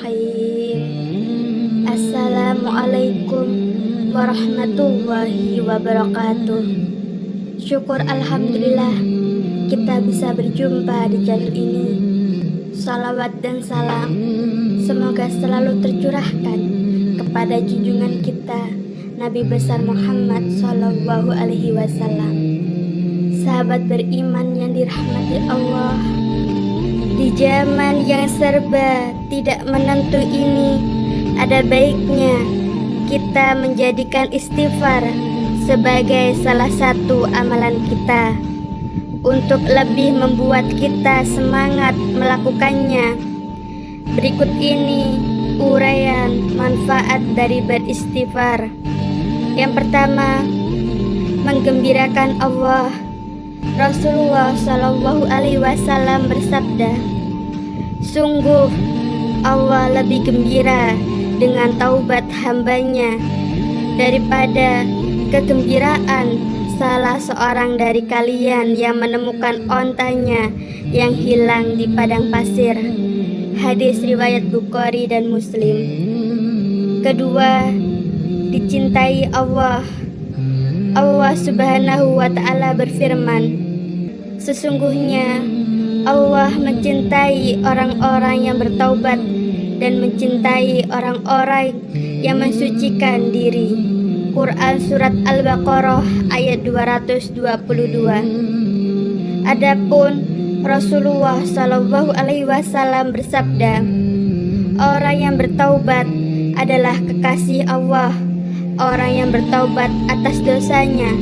Bismillahirrahmanirrahim. Assalamualaikum warahmatullahi wabarakatuh. Syukur alhamdulillah kita bisa berjumpa di channel ini. Salawat dan salam semoga selalu tercurahkan kepada junjungan kita Nabi besar Muhammad Sallallahu Alaihi Wasallam. Sahabat beriman yang dirahmati Allah, di zaman yang serba tidak menentu ini, ada baiknya kita menjadikan istighfar sebagai salah satu amalan kita untuk lebih membuat kita semangat melakukannya. Berikut ini uraian manfaat dari beristighfar. Yang pertama, menggembirakan Allah. Rasulullah Shallallahu Alaihi Wasallam bersabda, sungguh Allah lebih gembira dengan taubat hambanya daripada kegembiraan salah seorang dari kalian yang menemukan ontanya yang hilang di padang pasir. Hadis riwayat Bukhari dan Muslim. Kedua, dicintai Allah. Allah Subhanahu wa Ta'ala berfirman, sesungguhnya Allah mencintai orang-orang yang bertaubat dan mencintai orang-orang yang mensucikan diri. Quran Surat Al-Baqarah ayat 222. Adapun Rasulullah Shallallahu Alaihi Wasallam bersabda, orang yang bertaubat adalah kekasih Allah. Orang yang bertaubat atas dosanya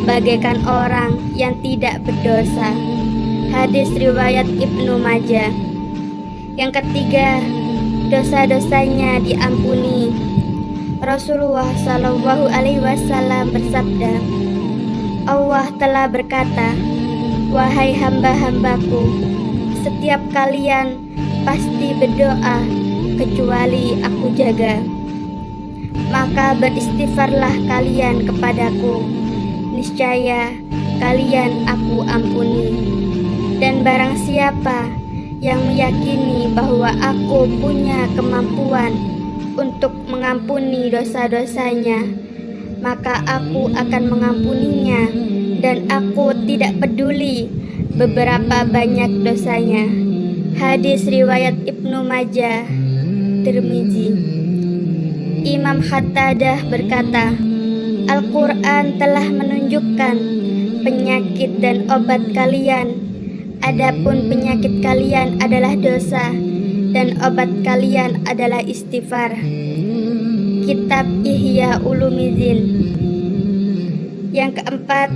bagaikan orang yang tidak berdosa. Hadis riwayat Ibnu Majah. Yang ketiga, dosa-dosanya diampuni. Rasulullah Shallallahu Alaihi Wasallam bersabda, Allah telah berkata, wahai hamba-hambaku, setiap kalian pasti berdoa kecuali aku jaga. Maka beristighfarlah kalian kepadaku, niscaya kalian aku ampuni. Dan barang siapa yang meyakini bahwa aku punya kemampuan untuk mengampuni dosa-dosanya, maka aku akan mengampuninya, dan aku tidak peduli beberapa banyak dosanya. Hadis riwayat Ibnu Majah, Tirmizi. Imam Qatadah berkata, Al-Quran telah menunjukkan penyakit dan obat kalian. Adapun penyakit kalian adalah dosa, dan obat kalian adalah istighfar. Kitab Ihya Ulumuddin. Yang keempat,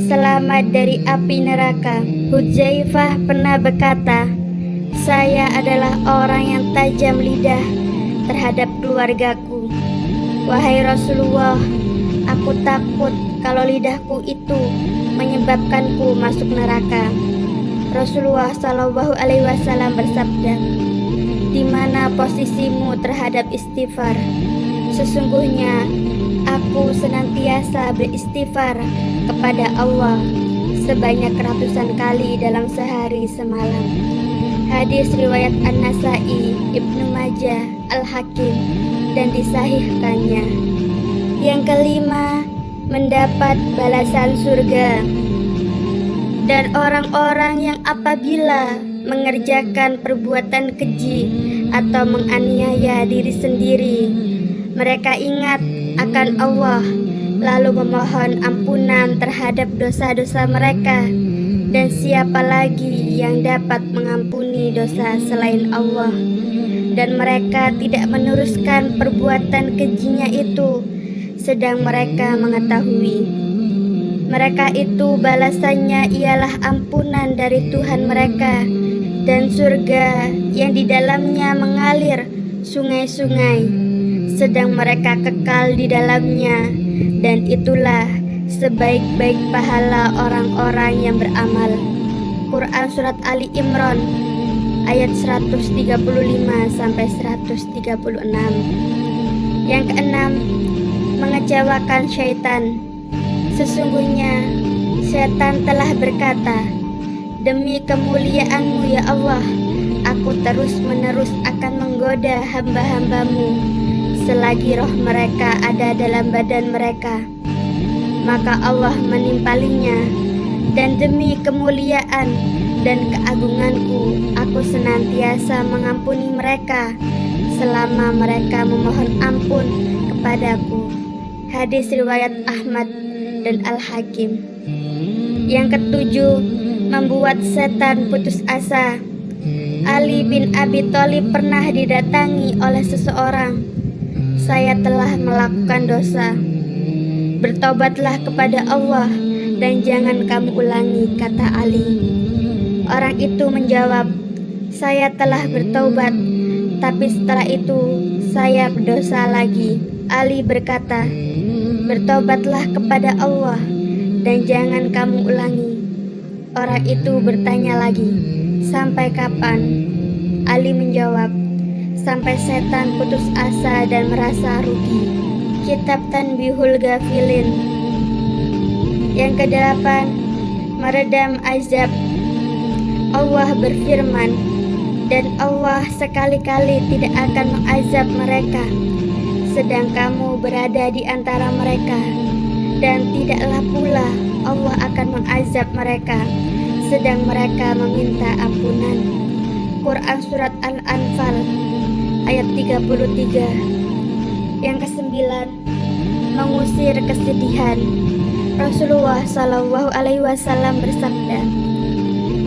selamat dari api neraka. Hudzaifah pernah berkata, saya adalah orang yang tajam lidah terhadap keluargaku. Wahai Rasulullah, aku takut kalau lidahku itu menyebabkanku masuk neraka. Rasulullah Shallallahu Alaihi Wasallam bersabda, di mana posisimu terhadap istighfar? Sesungguhnya aku senantiasa beristighfar kepada Allah sebanyak ratusan kali dalam sehari semalam. Hadis riwayat An-Nasai, Ibnu Majah, Al-Hakim, dan disahihkannya. Yang kelima, mendapat balasan surga. Dan orang-orang yang apabila mengerjakan perbuatan keji atau menganiaya diri sendiri, mereka ingat akan Allah, lalu memohon ampunan terhadap dosa-dosa mereka. Dan siapa lagi yang dapat mengampuni dosa selain Allah? Dan mereka tidak meneruskan perbuatan kejinya itu, sedang mereka mengetahui. Mereka itu balasannya ialah ampunan dari Tuhan mereka, dan surga yang di dalamnya mengalir sungai-sungai, sedang mereka kekal di dalamnya. Dan itulah sebaik-baik pahala orang-orang yang beramal. Quran Surat Ali Imran ayat 135 sampai 136. Yang keenam, mengecewakan syaitan. Sesungguhnya syaitan telah berkata, demi kemuliaan-Mu ya Allah, aku terus-menerus akan menggoda menggoda hamba-hambamu selagi roh mereka ada dalam badan mereka. Maka Allah menimpalinya, dan demi kemuliaan dan keagunganku, aku senantiasa mengampuni mereka selama mereka memohon ampun kepadaku. Hadis riwayat Ahmad dan Al-Hakim. Yang ketujuh, membuat setan putus asa. Ali bin Abi Thalib pernah didatangi oleh seseorang. Saya telah melakukan dosa. Bertobatlah kepada Allah dan jangan kamu ulangi, kata Ali. Orang itu menjawab, saya telah bertobat, tapi setelah itu saya berdosa lagi. Ali berkata, bertobatlah kepada Allah dan jangan kamu ulangi. Orang itu bertanya lagi, sampai kapan? Ali menjawab, sampai setan putus asa dan merasa rugi. Kitab Tanbihul Ghafilin. Yang kedelapan, meredam azab. Allah berfirman, dan Allah sekali-kali tidak akan mengazab mereka sedang kamu berada di antara mereka, dan tidaklah pula Allah akan mengazab mereka sedang mereka meminta ampunan. Quran Surat Al-Anfal ayat 33. Yang kesembilan, mengusir kesedihan. Rasulullah Shallallahu Alaihi Wasallam bersabda,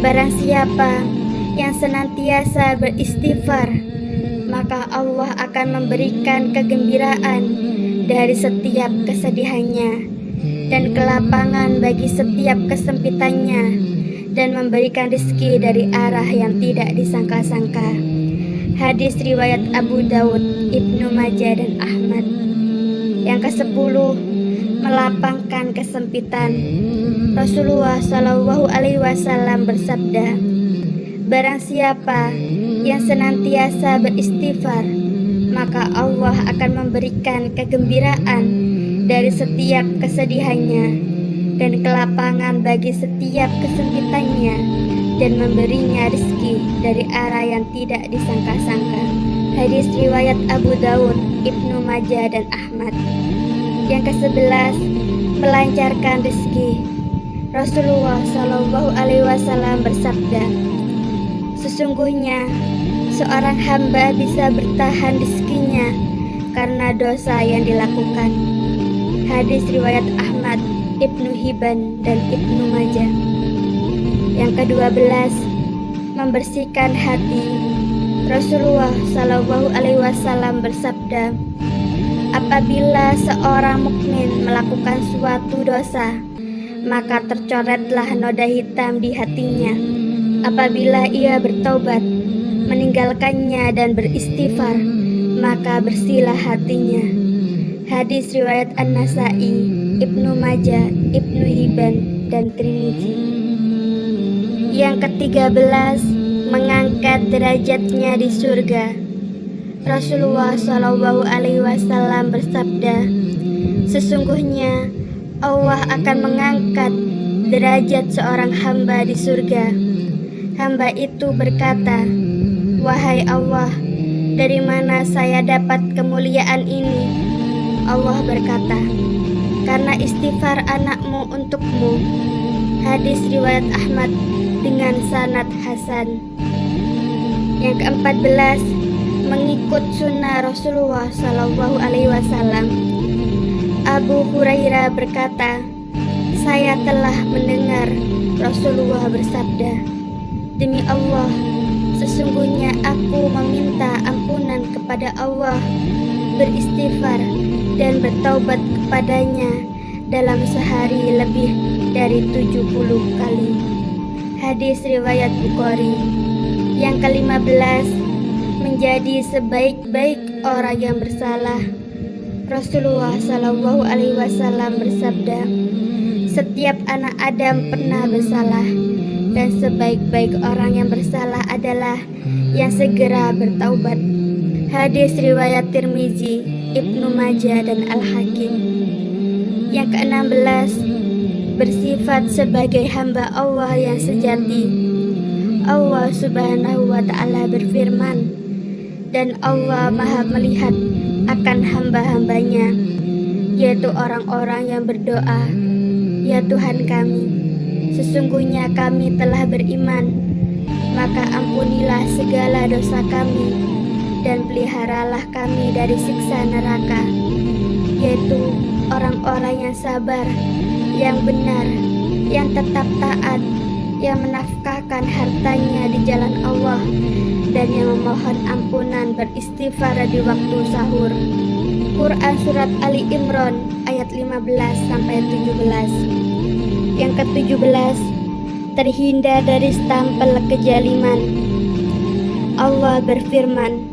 barang siapa yang senantiasa beristighfar, maka Allah akan memberikan kegembiraan dari setiap kesedihannya dan kelapangan bagi setiap kesempitannya, dan memberikan rezeki dari arah yang tidak disangka-sangka. Hadis riwayat Abu Daud, Ibnu Majah dan Ahmad. Yang ke-10, melapangkan kesempitan. Rasulullah Shallallahu Alaihi Wasallam bersabda, barang siapa yang senantiasa beristighfar, maka Allah akan memberikan kegembiraan dari setiap kesedihannya dan kelapangan bagi setiap kesempitannya, dan memberinya rezeki dari arah yang tidak disangka-sangka. Hadis riwayat Abu Daud, Ibnu Majah dan Ahmad. Yang ke-11, melancarkan rezeki. Rasulullah Shallallahu Alaihi Wasallam bersabda, sesungguhnya seorang hamba bisa bertahan rezekinya karena dosa yang dilakukan. Hadis riwayat Ahmad, Ibnu Hibban dan Ibnu Majah. Yang ke-12, membersihkan hati. Rasulullah Shallallahu Alaihi Wasallam bersabda, apabila seorang mukmin melakukan suatu dosa, maka tercoretlah noda hitam di hatinya. Apabila ia bertaubat, meninggalkannya dan beristighfar, maka bersihlah hatinya. Hadis riwayat An-Nasai, Ibnu Majah, Ibnu Hibban dan Tirmidzi. Yang ke-13, mengangkat derajatnya di surga. Rasulullah Shallallahu Alaihi Wasallam bersabda, sesungguhnya Allah akan mengangkat derajat seorang hamba di surga. Hamba itu berkata, wahai Allah, dari mana saya dapat kemuliaan ini? Allah berkata, karena istighfar anakmu untukmu. Hadis riwayat Ahmad dengan sanad hasan. Yang ke-14, mengikut sunnah Rasulullah Shallallahu Alaihi Wasallam. Abu Hurairah berkata, saya telah mendengar Rasulullah bersabda, demi Allah, sesungguhnya aku meminta ampunan kepada Allah, beristighfar dan bertaubat kepadanya dalam sehari lebih dari 70 kali. Hadis riwayat Bukhari. Yang ke-15, menjadi sebaik-baik orang yang bersalah. Rasulullah Shallallahu Alaihi Wasallam bersabda, setiap anak Adam pernah bersalah, dan sebaik-baik orang yang bersalah adalah yang segera bertaubat. Hadis riwayat Tirmizi, Ibnu Majah dan Al-Hakim. Yang ke-16, bersifat sebagai hamba Allah yang sejati. Allah Subhanahu wa Ta'ala berfirman, dan Allah Maha melihat akan hamba-hambanya, yaitu orang-orang yang berdoa, "Ya Tuhan kami, sesungguhnya kami telah beriman, maka ampunilah segala dosa kami dan peliharalah kami dari siksa neraka," yaitu orang-orang yang sabar, yang benar, yang tetap taat, yang menafkahkan hartanya di jalan Allah, dan yang memohon ampunan beristighfar di waktu sahur. Quran Surat Ali Imran ayat 15-17. Yang ke-17, terhindar dari stempel kezaliman. Allah berfirman,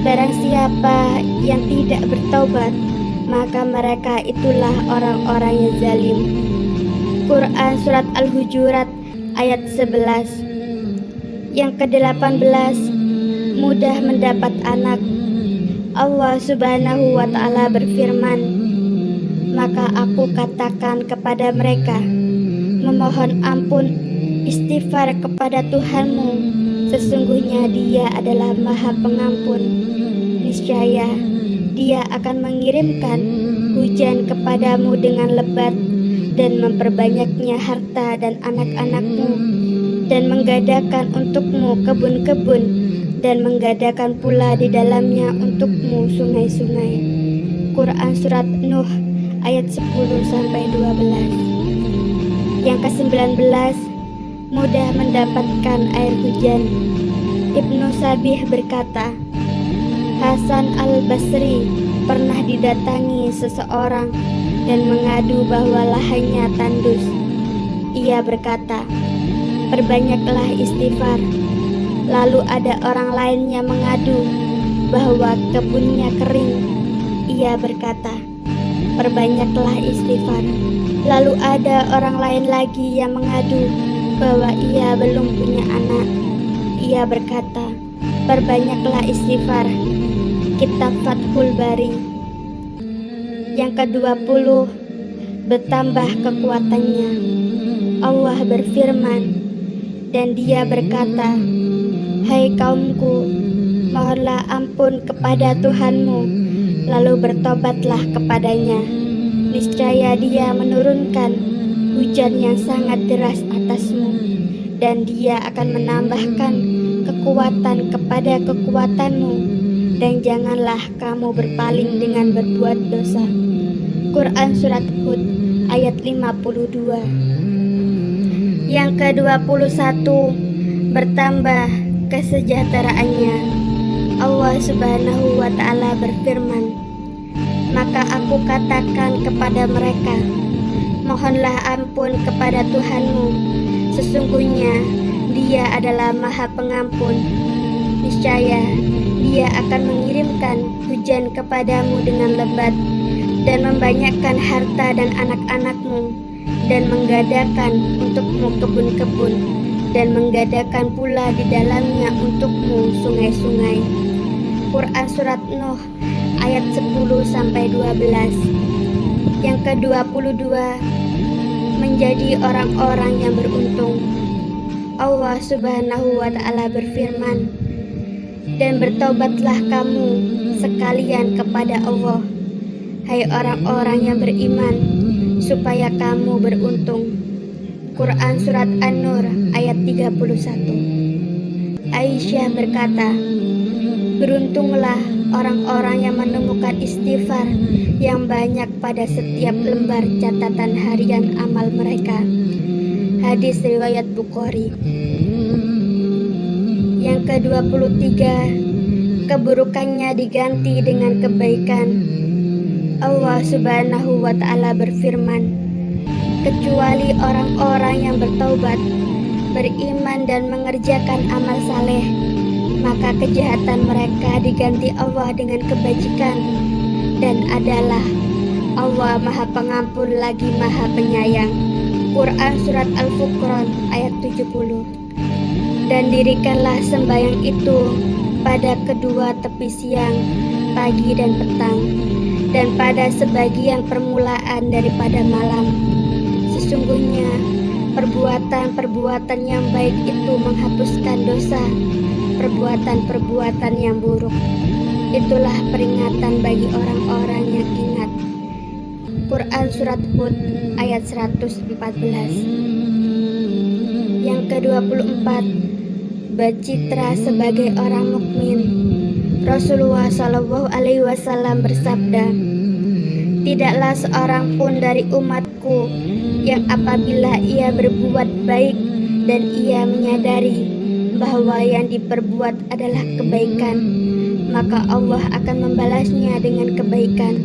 "Barang siapa yang tidak bertaubat, maka mereka itulah orang-orang yang zalim." Quran Surat Al-Hujurat ayat 11. Yang ke-18, mudah mendapat anak. Allah Subhanahu wa Ta'ala berfirman, "Maka aku katakan kepada mereka, memohon ampun istighfar kepada Tuhanmu, sesungguhnya Dia adalah Maha Pengampun. Niscaya Dia akan mengirimkan hujan kepadamu dengan lebat dan memperbanyaknya harta dan anak-anakmu, dan menggadahkan untukmu kebun-kebun, dan menggadahkan pula di dalamnya untukmu sungai-sungai." Quran Surat Nuh ayat 10-12. Yang ke-19, mudah mendapatkan air hujan. Ibnu Sabih berkata, Hasan al-Basri pernah didatangi seseorang dan mengadu bahwa lahannya tandus. Ia berkata, "Perbanyaklah istighfar." Lalu ada orang lain yang mengadu bahwa kebunnya kering. Ia berkata, "Perbanyaklah istighfar." Lalu ada orang lain lagi yang mengadu bahwa ia belum punya anak. Ia berkata, "Perbanyaklah istighfar." Kitab Fathul Bari. Yang ke-20, bertambah kekuatannya. Allah berfirman, dan Dia berkata, "Hai kaumku, mohonlah ampun kepada Tuhanmu, lalu bertobatlah kepadanya. Niscaya Dia menurunkan hujan yang sangat deras atasmu, dan Dia akan menambahkan kekuatan kepada kekuatanmu, dan janganlah kamu berpaling dengan berbuat dosa." Quran Surat Hud ayat 52. Yang ke-21, bertambah kesejahteraannya. Allah Subhanahu wa Ta'ala berfirman, "Maka aku katakan kepada mereka, mohonlah ampun kepada Tuhanmu, sesungguhnya Dia adalah Maha Pengampun. Niscaya Dia akan mengirimkan hujan kepadamu dengan lebat, dan membanyakkan harta dan anak-anakmu, dan menggadahkan untukmu kebun-kebun, dan menggadahkan pula di dalamnya untukmu sungai-sungai." Quran Surat Nuh ayat 10-12. Yang ke-22, menjadi orang-orang yang beruntung. Allah Subhanahu wa Ta'ala berfirman, "Dan bertobatlah kamu sekalian kepada Allah, hai orang-orang yang beriman, supaya kamu beruntung." Quran Surat An-Nur ayat 31. Aisyah berkata, "Beruntunglah orang-orang yang menemukan istighfar yang banyak pada setiap lembar catatan harian amal mereka." Hadis riwayat Bukhari. Yang ke-23, keburukannya diganti dengan kebaikan. Allah Subhanahu wa Ta'ala berfirman, "Kecuali orang-orang yang bertaubat, beriman dan mengerjakan amal saleh, maka kejahatan mereka diganti Allah dengan kebajikan, dan adalah Allah Maha Pengampun lagi Maha Penyayang." Quran Surat Al-Furqan ayat 70. Dan dirikanlah sembahyang itu pada kedua tepi siang, pagi dan petang, dan pada sebagian permulaan daripada malam. Sesungguhnya Perbuatan-perbuatan yang baik itu menghapuskan dosa. Perbuatan-perbuatan yang buruk itulah peringatan bagi orang-orang yang ingat. Quran Surat Hud ayat 114. Yang ke-24, bercitra sebagai orang mukmin. Rasulullah Shallallahu Alaihi Wasallam bersabda, tidaklah seorang pun dari umatku yang apabila ia berbuat baik dan ia menyadari bahwa yang diperbuat adalah kebaikan, maka Allah akan membalasnya dengan kebaikan.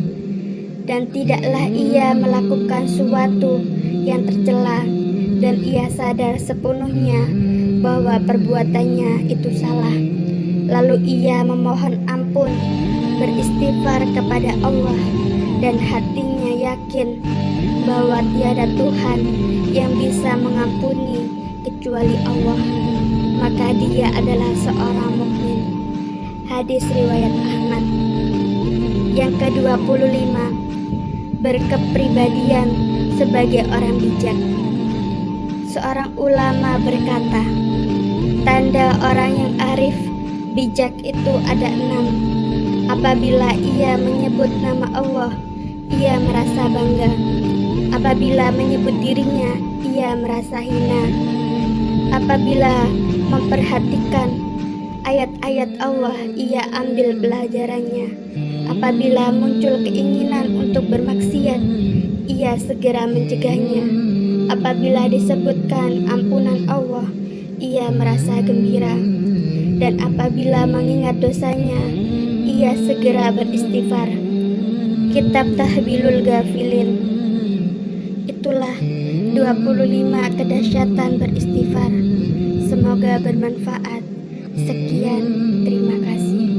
Dan tidaklah ia melakukan sesuatu yang tercela dan ia sadar sepenuhnya bahwa perbuatannya itu salah, lalu ia memohon ampun, beristighfar kepada Allah, dan hatinya yakin bahwa tiada Tuhan yang bisa mengampuni kecuali Allah, maka dia adalah seorang mukmin. Hadis riwayat Ahmad. Yang ke-25, berkepribadian sebagai orang bijak. Seorang ulama berkata, tanda orang yang arif bijak itu ada 6. Apabila ia menyebut nama Allah, ia merasa bangga. Apabila menyebut dirinya, ia merasa hina. Apabila memperhatikan ayat-ayat Allah, ia ambil pelajarannya. Apabila muncul keinginan untuk bermaksiat, ia segera mencegahnya. Apabila disebutkan ampunan Allah, ia merasa gembira. Dan apabila mengingat dosanya, ia segera beristighfar. Kitab Tahbilul Ghafilin. Itulah 25 kedahsyatan beristighfar. Semoga bermanfaat. Sekian, terima kasih.